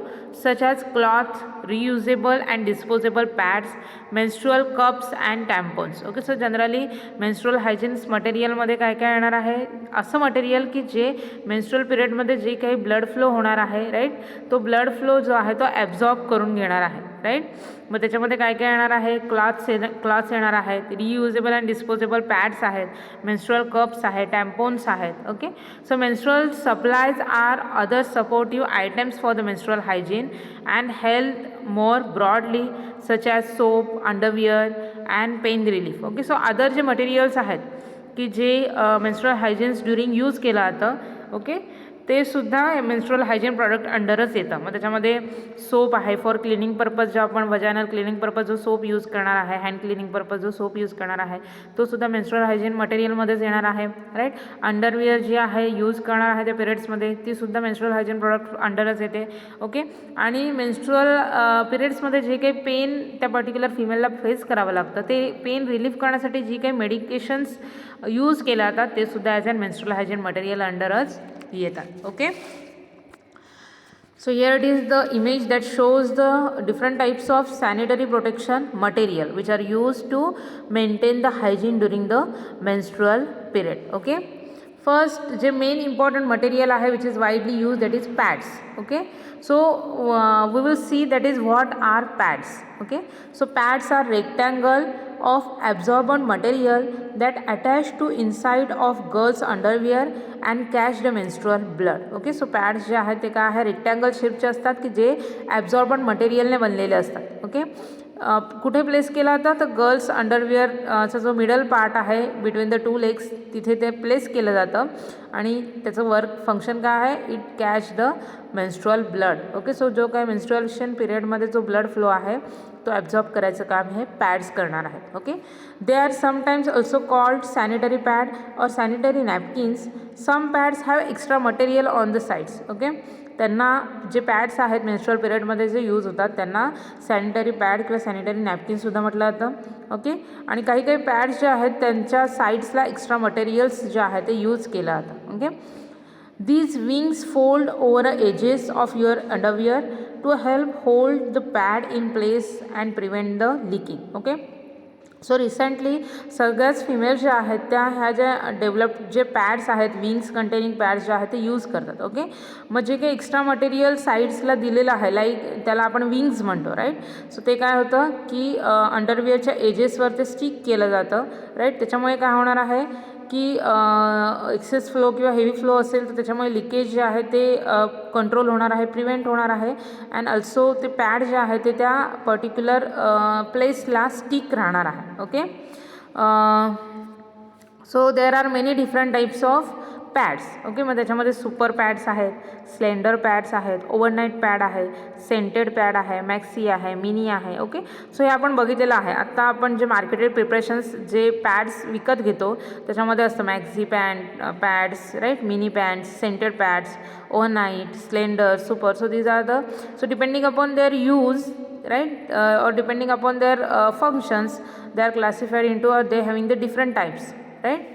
such as cloth, reusable and disposable pads, menstrual cups and tampons. Okay, so generally menstrual hygiene materialमध्ये काय काय येणार आहे, असं material की जे menstrual पिरियडमध्ये जे काही ब्लड फ्लो होणार आहे, राईट, तो ब्लड फ्लो जो आहे तो ॲब्झॉर्ब करून घेणार आहे, राईट. मग त्याच्यामध्ये काय काय येणार आहे, क्लॉथ्स येणार आहेत, रियुजेबल अँड डिस्पोजेबल पॅड्स आहेत, मेन्स्ट्रुअल कप्स आहेत, टॅम्पोन्स आहेत. Okay, so menstrual supplies are other supportive items for the menstrual hygiene and health more broadly such as soap, underwear and pain relief. Okay, so other जे materials आहेत की जे menstrual हायजीन्स during use केलं जातं, okay, ते सुद्धा menstrual hygiene product अंडरच येतं. मग त्याच्यामध्ये सोप आहे फॉर क्लिनिंग पर्पज, जो आपण वजायनल क्लिनिंग पर्पज जो सोप यूज करणार आहे, हँड क्लिनिंग पर्पज जो सोप यूज करणार आहे तो सुद्धा मेन्स्ट्रुअल हायजीन मटेरियलमध्येच येणार आहे, राईट. अंडरविअर जी आहे यूज करणार आहे त्या पिरियड्समध्ये ती सुद्धा मेन्स्ट्रुअल हायजीन प्रॉडक्ट अंडरच येते. ओके, आणि मेन्स्ट्रुअल पिरियड्समध्ये जे काही पेन त्या पर्टिक्युलर फिमेलला फेस करावं लागतं ते पेन रिलीफ करण्यासाठी जी काही मेडिकेशन्स यूज केल्या जातात ते सुद्धा as a menstrual hygiene material अंडरच येतात. Okay, so here it is the image that shows the different types of sanitary protection material which are used to maintain the hygiene during the menstrual period. Okay, first जे main important material आहे which is widely used, that is pads. Okay, so we will see that is what are pads. Okay, so pads are rectangle of absorbent material that attach to inside of girls underwear and catch the menstrual blood. Okay, so pads जे आहेत ते काय आहे, rectangle शेपचे असतात की जे ॲब्झॉर्बंट मटेरियलने बनलेले असतात. ओके, कुठे प्लेस केला जातं तर गर्ल्स अंडरविअरचा जो मिडल पार्ट आहे बिटवीन द टू लेग्स तिथे ते प्लेस केलं जातं आणि त्याचं वर्क फंक्शन काय आहे, it catch the menstrual blood. Okay, so जो काय मेन्स्ट्रुएशन पिरियडमध्ये जो ब्लड फ्लो आहे तो ॲब्झॉर्ब करायचं काम हे पॅड्स करणार आहेत. Okay, they are sometimes also called sanitary pad or sanitary napkins. Some pads have extra material on the sides. Okay, त्यांना जे पॅड्स आहेत मेन्स्ट्रुअल पिरियडमध्ये जे यूज होतात त्यांना सॅनिटरी पॅड किंवा सॅनिटरी नॅपकिन्ससुद्धा म्हटलं जातं. ओके, आणि काही काही पॅड्स जे आहेत त्यांच्या साईड्सला एक्स्ट्रा मटेरियल्स जे आहेत ते यूज केलं जातं. Okay, these wings fold over the edges of your underwear to help hold the pad in place and prevent the leaking. Okay, so recently सगळ्याच फिमेल ज्या आहेत त्या ह्या ज्या डेव्हलप्ड जे पॅड्स आहेत विंग्स कंटेनिंग पॅड्स जे आहेत ते यूज करतात. ओके, मग जे काही एक्स्ट्रा मटेरियल साईड्सला दिलेलं आहे लाईक त्याला आपण विंग्स म्हणतो राईट. सो ते काय होतं की अंडरवेअरच्या एजेसवर ते स्टिक केलं जातं राईट. त्याच्यामुळे काय होणार आहे की एक्सेस फ्लो किंवा हेवी फ्लो असेल तर त्याच्यामुळे लिकेज जे आहे ते कंट्रोल होणार आहे, प्रिव्हेंट होणार आहे. अँड ऑल्सो ते पॅड जे आहे ते त्या पर्टिक्युलर प्लेसला स्टिक राहणार आहे. Okay, so there R many different types of pads. Okay, मग त्याच्यामध्ये सुपर पॅड्स आहेत, स्लेंडर पॅड्स आहेत, ओव्हरनाईट पॅड आहे, सेंटेड पॅड आहे, मॅक्सी आहे, मिनी आहे. ओके, सो हे आपण बघितलेलं आहे. आत्ता आपण जे मार्केटेड प्रिपरेशन्स जे पॅड्स विकत घेतो त्याच्यामध्ये असतं maxi pads right, mini pads, scented pads, overnight, slender, super. So these are the so depending upon their use right or depending upon their functions they are classified into or they having the different types, right.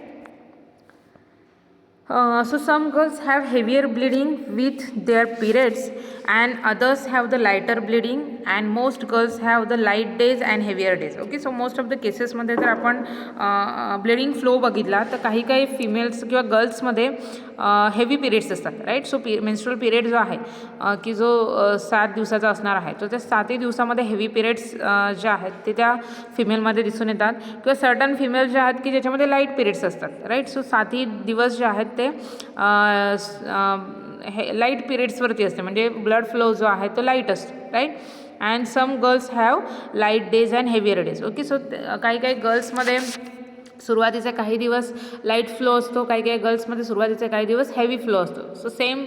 So some girls have heavier bleeding with their periods and others have the lighter bleeding and most girls have the light days and heavier days. Okay, so most of the cases मध्ये जर आपण bleeding flow बघितला तर काही काही females किंवा गर्ल्समध्ये heavy periods असतात right. So menstrual period जो आहे की जो 7 दिवसाचा असणार आहे तो त्या 7ही दिवसामध्ये हेवी पिरियड्स जे आहेत ते त्या फिमेलमध्ये दिसून येतात किंवा सर्टन फिमेल जे आहेत की ज्याच्यामध्ये लाईट पिरियड्स असतात राईट. सो 7ही दिवस जे आहेत ते लाईट पिरियड्सवरती असते म्हणजे ब्लड फ्लो जो आहे तो लाईट असतो right. And some girls have light days and heavier days. Okay, so काही काही गर्ल्समध्ये सुरुवातीचे काही दिवस लाईट फ्लो असतो, काही काही गर्ल्समध्ये सुरुवातीचे काही दिवस हेवी फ्लो असतो. सो सेम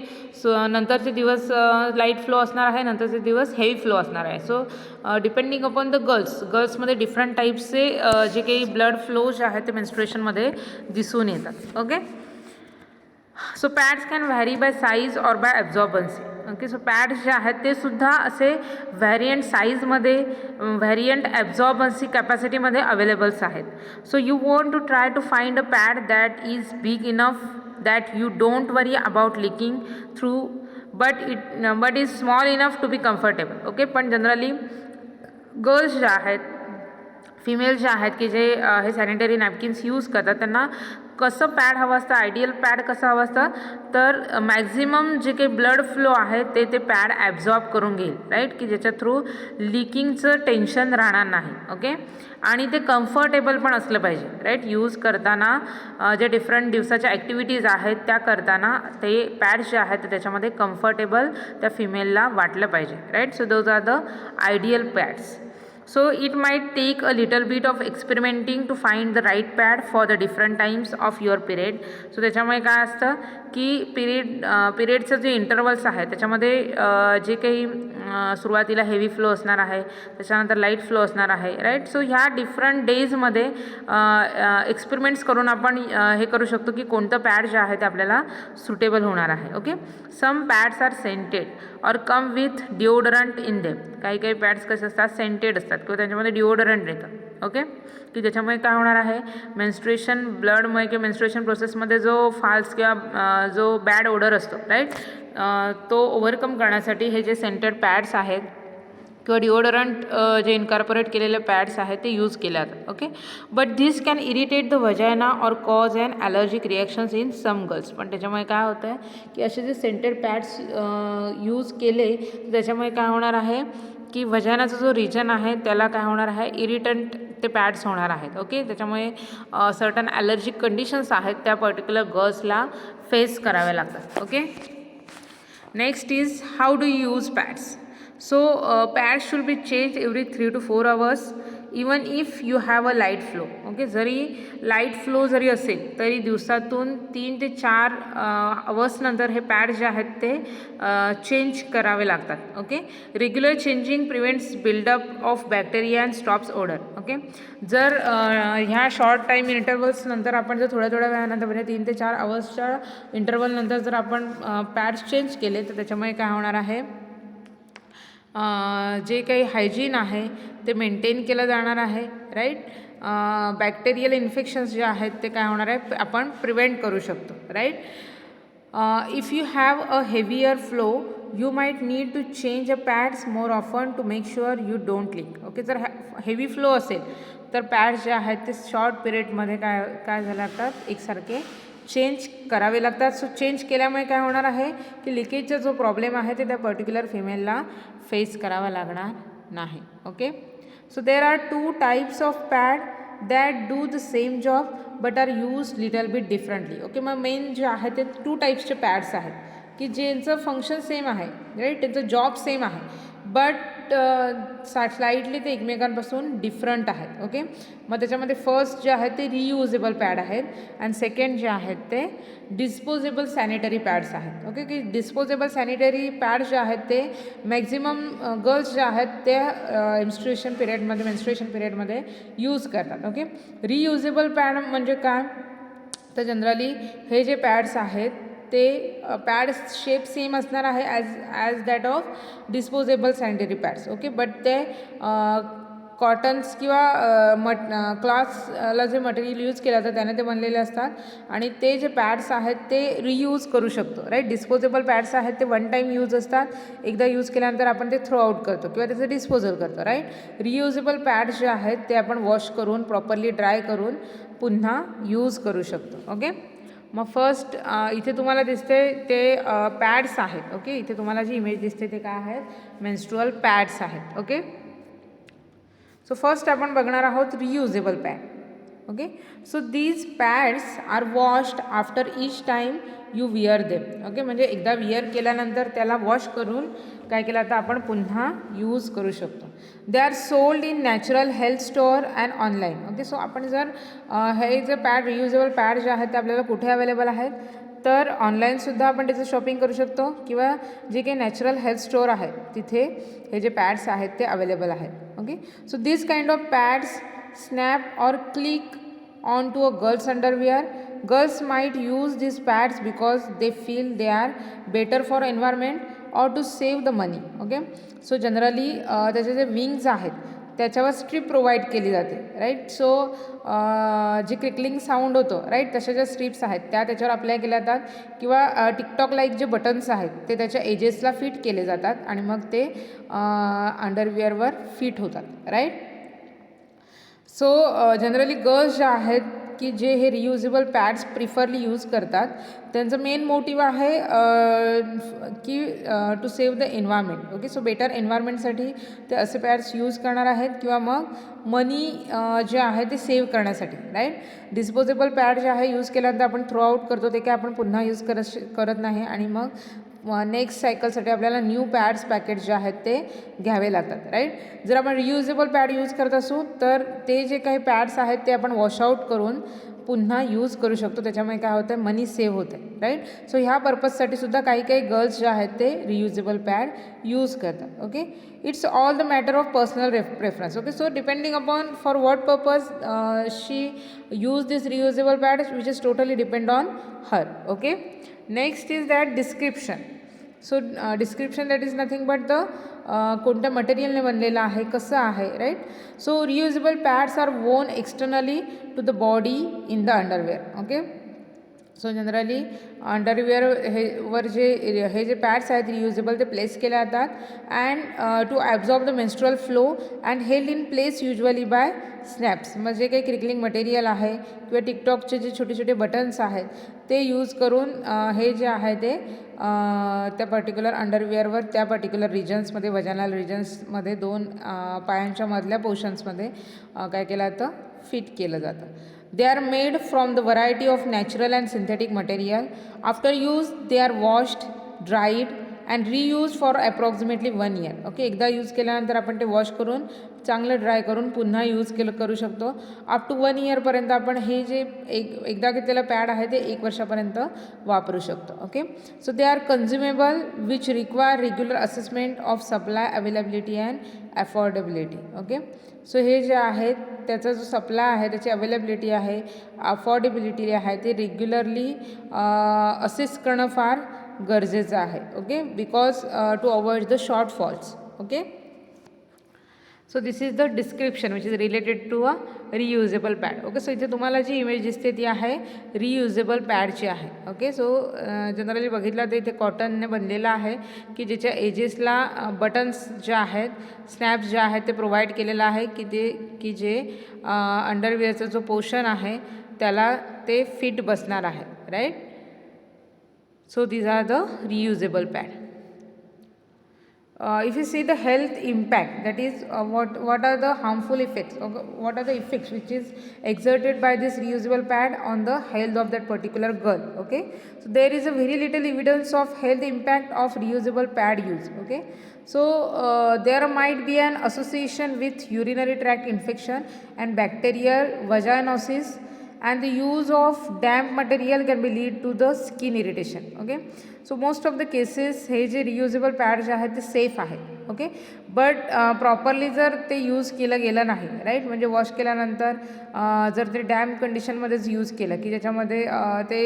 नंतरचे दिवस लाईट फ्लो असणार आहे, नंतरचे दिवस हेवी फ्लो असणार आहे. सो डिपेंडिंग अपॉन द गर्ल्समध्ये डिफरंट टाईप्सचे जे काही ब्लड फ्लो जे आहेत ते मेन्स्ट्रुएशनमध्ये दिसून येतात. Okay, so pads can vary by size or by absorbency. Okay, so pads जे आहेत ते सुद्धा असे व्हॅरियंट साईजमध्ये, व्हॅरियंट ॲब्झॉर्बन्सी कॅपॅसिटीमध्ये अवेलेबल्स आहेत. So you want to try to find a pad that is big enough that you don't worry about leaking through but is small enough to be comfortable. Okay, पण generally girls ज्या आहेत, female जे आहेत की जे हे sanitary napkins use करतात त्यांना कसं पॅड हवं असतं, आयडियल पॅड कसं हवं असतं तर मॅक्झिमम जे काही ब्लड फ्लो आहे ते पॅड ॲब्झॉर्ब करून घेईल राईट, की ज्याच्या थ्रू लिकिंगचं टेन्शन राहणार नाही. ओके, आणि ते कम्फर्टेबल पण असलं पाहिजे राईट. यूज करताना जे डिफरंट दिवसाच्या ॲक्टिव्हिटीज आहेत त्या करताना ते पॅड्स जे आहेत त्याच्यामध्ये कम्फर्टेबल त्या फिमेलला वाटलं पाहिजे right. So those are the ideal pads. So it might take a little bit of experimenting to find the right pad for the different times of your period. So त्याच्यामुळे काय असतं की पिरियडचं जे इंटरवल्स आहे त्याच्यामध्ये जे काही सुरुवातीला हेवी फ्लो असणार आहे, त्याच्यानंतर लाईट फ्लो असणार आहे राईट. सो ह्या डिफरंट डेजमध्ये एक्सपेरिमेंट्स करून आपण हे करू शकतो की कोणतं पॅड जे आहे ते आपल्याला सुटेबल होणार आहे. ओके, सम पॅड्स आर सेंटेड और come with deodorant in them. काही काही पॅड्स कसे असतात सेंटेड असतात किंवा त्यांच्यामध्ये डिओडरंट येतं. ओके, की ज्याच्यामुळे काय होणार आहे मेन्स्ट्रुएशन ब्लडमुळे किंवा मेन्स्ट्रुएशन प्रोसेसमध्ये जो फाल्स किंवा जो बॅड ओडर असतो राईट तो ओव्हरकम करण्यासाठी हे जे सेंटेड पॅड्स आहेत किंवा डिओडरंट जे इन्कॉर्पोरेट केलेले पॅड्स आहेत ते यूज केले जातात. Okay, but this can irritate the vagina or cause and allergic reactions in some girls. पण त्याच्यामुळे काय होतं आहे की असे जे सेंटेड पॅड्स यूज केले त्याच्यामुळे काय होणार आहे की वजायनाचा जो रिजन आहे त्याला काय होणार आहे इरिटंट ते पॅड्स होणार आहेत. ओके, त्याच्यामुळे सर्टन ॲलर्जिक कंडिशन्स आहेत त्या पर्टिक्युलर गर्ल्सला फेस कराव्या लागतात. Okay, next is how do you use pads. So pads should be changed every 3 to 4 hours even if you have a light flow. Okay, जरी light flow जरी असेल तरी दिवसातून 3 ते 4 आवर्स नंतर हे पॅड जे आहेत ते चेंज करावे लागतात. Okay, regular changing prevents buildup of bacteria and stops odour. Okay, जर ह्या शॉर्ट टाईम इंटरवल्स नंतर आपण जर थोड्या थोड्या वेळानंतर म्हणजे 3 ते 4 आवर्सच्या इंटरवलनंतर जर आपण पॅड्स चेंज केले तर त्याच्यामुळे काय होणार आहे जे काही हायजीन आहे ते मेंटेन केलं जाणार आहे राईट. बॅक्टेरियल इन्फेक्शन्स जे आहेत ते काय होणार आहे आपण प्रिव्हेंट करू शकतो right. If you have a heavier flow you might need to change a pads more often to make sure you don't leak. Okay, जर हेवी फ्लो असेल तर पॅड्स जे आहेत ते शॉर्ट पिरियडमध्ये काय झाले लागतात, एकसारखे चेंज करावे लागतात. सो चेंज केल्यामुळे काय होणार आहे की लिकेजचा जो प्रॉब्लेम आहे ते त्या पर्टिक्युलर फिमेलला फेस करावा लागणार नाही. Okay, so there are 2 types of pad that do the same job but are use little bit differently. Okay, मग मेन जे आहे ते 2 टाईप्सचे पॅड्स आहेत की ज्यांचं फंक्शन सेम आहे, राईट, त्यांचं जॉब सेम आहे, बट स्लाइटली ते एकमेकांपासून डिफरंट आहेत. ओके, मग त्याच्यामध्ये फर्स्ट जे आहेत ते रियुजेबल पॅड आहेत अँड सेकंड जे आहेत ते डिस्पोजेबल सॅनिटरी पॅड्स आहेत. ओके, की डिस्पोजेबल सॅनिटरी पॅड्स जे आहेत ते मॅक्झिमम गर्ल्स जे आहेत ते मेन्स्ट्रुएशन पिरियडमध्ये यूज करतात. ओके, रियुजेबल पॅड म्हणजे काय, तर जनरली हे जे पॅड्स आहेत ते पॅड्स शेप सेम असणार आहे as that of disposable sanitary pads. Okay, but ते कॉटन्स किंवा क्लॉथ्सला जे मटेरियल यूज केलं जातं त्याने ते बनलेले असतात आणि ते जे पॅड्स आहेत ते रियूज करू शकतो, राईट. डिस्पोजेबल पॅड्स आहेत ते वन टाईम यूज असतात, एकदा यूज केल्यानंतर आपण ते थ्रो आउट करतो किंवा त्याचं डिस्पोजल करतो, राईट. रियुजेबल पॅड्स जे आहेत ते आपण वॉश करून प्रॉपरली ड्राय करून पुन्हा यूज करू शकतो. ओके, मग फर्स्ट इथे तुम्हाला दिसते ते पॅड्स आहेत. ओके, इथे तुम्हाला जी इमेज दिसते ते काय आहेत, मेन्स्ट्रुअल पॅड्स आहेत. ओके, सो फर्स्ट आपण बघणार आहोत reusable pad. Okay, so these pads are washed after each time you wear them. Okay, म्हणजे एकदा विअर केल्यानंतर त्याला वॉश करून काय केलं तर आपण पुन्हा यूज करू शकतो. They are sold in natural health store and online. Okay, so आपण जर हे जे पॅड रियुजेबल पॅड जे आहेत ते आपल्याला कुठे अवेलेबल आहेत, तर ऑनलाईनसुद्धा आपण त्याचं शॉपिंग करू शकतो किंवा जे काही नॅचरल हेल्थ स्टोअर आहे तिथे हे जे पॅड्स आहेत ते अवेलेबल आहेत. Okay, so this kind of pads snap or click onto a girl's underwear. Girls might use these pads because they feel they are better for environment or to save the money. Okay, so generally त्याचे जे wings आहेत त्याच्यावर strip provide केली जाते, right. So जे क्रिकलिंग sound होतो, right, तशा ज्या स्ट्रीप्स आहेत त्या त्याच्यावर अप्लाय केल्या जातात किंवा टिकटॉक लाईक जे बटन्स आहेत ते त्याच्या एजेसला फिट केले जातात आणि मग ते अंडरविअरवर फिट होतात, राईट. सो जनरली गर्ल्स जे आहेत की जे हे रियुजेबल पॅड्स प्रिफरली यूज करतात त्यांचं मेन मोटिव्ह आहे की to save the environment. Okay, so better एन्व्हायरमेंटसाठी ते असे पॅड्स यूज करणार आहेत किंवा मग मनी जे आहे ते सेव्ह करण्यासाठी, राईट. डिस्पोजेबल पॅड जे आहे यूज केल्यानंतर आपण थ्रो आउट करतो ते काय आपण पुन्हा यूज करत नाही आणि मग नेक्स्ट सायकलसाठी आपल्याला न्यू पॅड्स पॅकेट जे आहेत ते घ्यावे लागतात, राईट. जर आपण रियुजेबल पॅड यूज करत असू तर ते जे काही पॅड्स आहेत ते आपण वॉशआउट करून पुन्हा यूज करू शकतो, त्याच्यामुळे काय होतं आहे मनी सेव्ह होतं आहे, राईट. सो ह्या पर्पजसाठी सुद्धा काही गर्ल्स जे आहेत ते रियुजेबल पॅड यूज करतात. Okay, it's all the matter of personal preference. Okay, so depending upon for what purpose she use this reusable pad which is totally depend on her. Okay, next is that description. So description that is nothing but the कोणत्या मटेरियलने बनलेलं आहे, कसं आहे, right. So reusable pads are worn externally to the body in the underwear. Okay, so generally underwear वर हे जे pads आहेत रियुजेबल ते प्लेस केले जातात and to absorb the menstrual flow and held in place usually by snaps. मग जे काही क्रिकलिंग मटेरियल आहे किंवा टिकटॉकचे जे छोटे छोटे बटन्स आहेत ते यूज करून हे जे आहे ते त्या पर्टिक्युलर अंडरवेअरवर त्या पर्टिक्युलर रिजन्समध्ये वजानल रिजन्समध्ये दोन पायांच्या मधल्या पोर्शन्समध्ये काय केलं जातं फिट केलं जातं. They are made from the variety of natural and synthetic material. After use, they are washed, dried and reused for approximately 1 year. Okay, एकदा यूज केल्यानंतर आपण ते वॉश करून चांगलं ड्राय करून पुन्हा यूज करू शकतो. अप टू 1 इयरपर्यंत आपण हे जे एकदा घेतलेलं पॅड आहे ते 1 वर्षापर्यंत वापरू शकतो. Okay, so they are कन्झ्युमेबल which require regular assessment of supply availability and affordability. Okay, so हे जे आहेत त्याचा जो सप्लाय आहे त्याची अवेलेबिलिटी आहे अफोर्डेबिलिटी आहे ते रेग्युलरली असेस करणं फार गरजेचं आहे. Okay, because to avoid the shortfalls. Okay, so this is the description which is related to a reusable pad. Okay, so इथे तुम्हाला जी इमेज दिसते ती आहे रियुजेबल पॅडची आहे. ओके, सो जनरली बघितलं तर इथे कॉटनने बनलेलं आहे की ज्याच्या एजेसला बटन्स ज्या आहेत, स्नॅप्स ज्या आहेत ते प्रोव्हाइड केलेलं आहे की जे अंडरवेअरचा जो पोर्शन आहे त्याला ते फिट बसणार आहे. Right. So these are the reusable pad. If you see the health impact, that is what are the harmful effects, or what are the effects which is exerted by this reusable pad on the health of that particular girl. Okay, so there is a very little evidence of health impact of reusable pad use. Okay, so there might be an association with urinary tract infection and bacterial vaginosis, and the use of damp material can be lead to the skin irritation. Okay, so most of the cases हे जे reusable pad जे आहेत ते safe आहे. Okay, but properly जर ते use केलं गेलं नाही, राईट, म्हणजे वॉश केल्यानंतर जर ते डॅम्प कंडिशनमध्येच यूज केलं की ज्याच्यामध्ये ते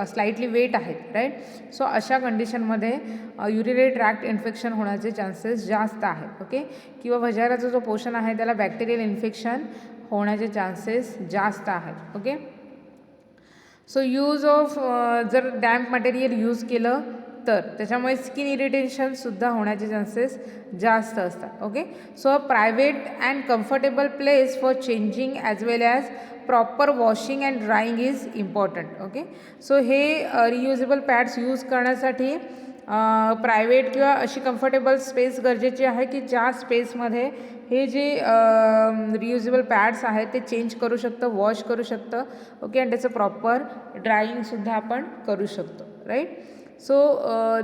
स्लाइटली वेट आहेत, राईट, सो अशा कंडिशनमध्ये युरिनरी ट्रॅक्ट इन्फेक्शन होण्याचे चान्सेस जास्त आहेत. ओके, किंवा वजाराचा जो पोर्शन आहे त्याला बॅक्टेरियल इन्फेक्शन होण्याचे चान्सेस जास्त आहेत. ओके, सो यूज ऑफ जर डॅम्प मटेरियल यूज केलं तर त्याच्यामुळे स्किन इरिटेशनसुद्धा होण्याचे चान्सेस जास्त असतात. Okay, so a private and comfortable place for changing as well as proper washing and drawing is important. Okay, so हे रियुजेबल पॅड्स यूज करण्यासाठी private किंवा अशी कम्फर्टेबल स्पेस गरजेची आहे की ज्या स्पेसमध्ये हे जे रियुजेबल पॅड्स आहेत ते चेंज करू शकतं, वॉश करू शकतं. ओके, आणि त्याचं प्रॉपर ड्राईंगसुद्धा आपण करू शकतो. Right. So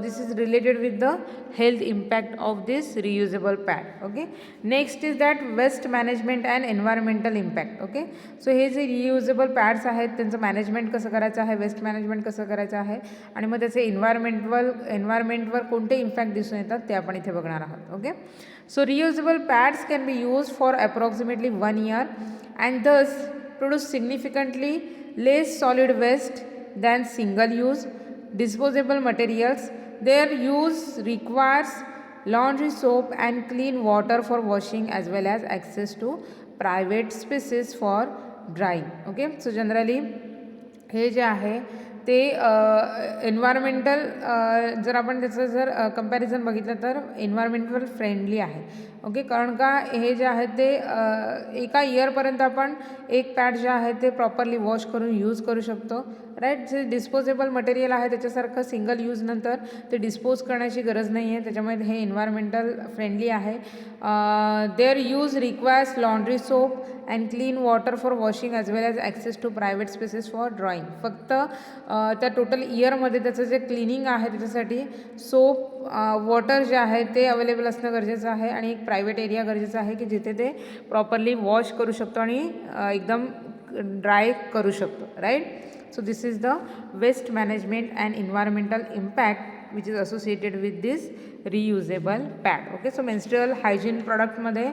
this is related with the health impact of this reusable pad. Okay, next is that waste management and environmental impact. Okay, so हे जे रियुजेबल पॅड्स आहेत त्यांचं मॅनेजमेंट कसं करायचं आहे, वेस्ट मॅनेजमेंट कसं करायचं आहे, आणि मग त्याचे एन्व्हायरमेंटवर कोणते इम्पॅक्ट दिसून येतात ते आपण इथे बघणार आहोत. Okay, so reusable pads can be used for approximately 1 year and thus produce significantly less solid waste than single use disposable materials. Their use requires laundry soap and clean water for washing as well as access to private spaces for drying. Okay, so generally हे जे आहे ते environmental जर आपण त्याचं जर comparison बघितलं तर एन्व्हायरमेंटल फ्रेंडली आहे. ओके, कारण का हे जे आहे ते एका इयरपर्यंत आपण एक पॅड जे आहे ते प्रॉपरली वॉश करून यूज करू शकतो. राईट. जे डिस्पोजेबल मटेरियल आहे त्याच्यासारखं सिंगल यूज नंतर ते डिस्पोज करण्याची गरज नाही आहे, त्याच्यामुळे हे एन्व्हायरमेंटल फ्रेंडली आहे. Their use requires laundry soap and clean water for washing as well as access to private spaces for drying. फक्त त्या टोटल इयरमध्ये त्याचं जे क्लिनिंग आहे त्याच्यासाठी सोप वॉटर जे आहे ते अवेलेबल असणं गरजेचं आहे आणि एक प्रायव्हेट एरिया गरजेचा आहे की जिथे ते प्रॉपरली वॉश करू शकतो आणि एकदम ड्राय करू शकतो. Right. So this is the waste management and environmental impact which is associated with this reusable pad. Okay, so menstrual hygiene product मध्ये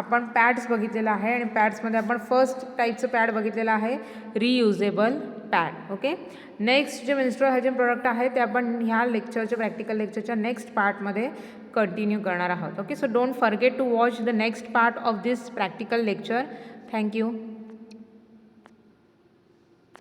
आपण पॅड्स बघितलेलं आहे आणि पॅड्समध्ये आपण फर्स्ट टाईपचं पॅड बघितलेलं आहे रियुजेबल पॅड. ओके, नेक्स्ट जे मेन्स्ट्रुअल हायजीन प्रोडक्ट आहे ते आपण ह्या लेक्चरच्या प्रॅक्टिकल लेक्चरच्या नेक्स्ट पार्टमध्ये कंटिन्यू करणार आहोत. Okay, so don't forget to watch the next part of this practical lecture. Thank you.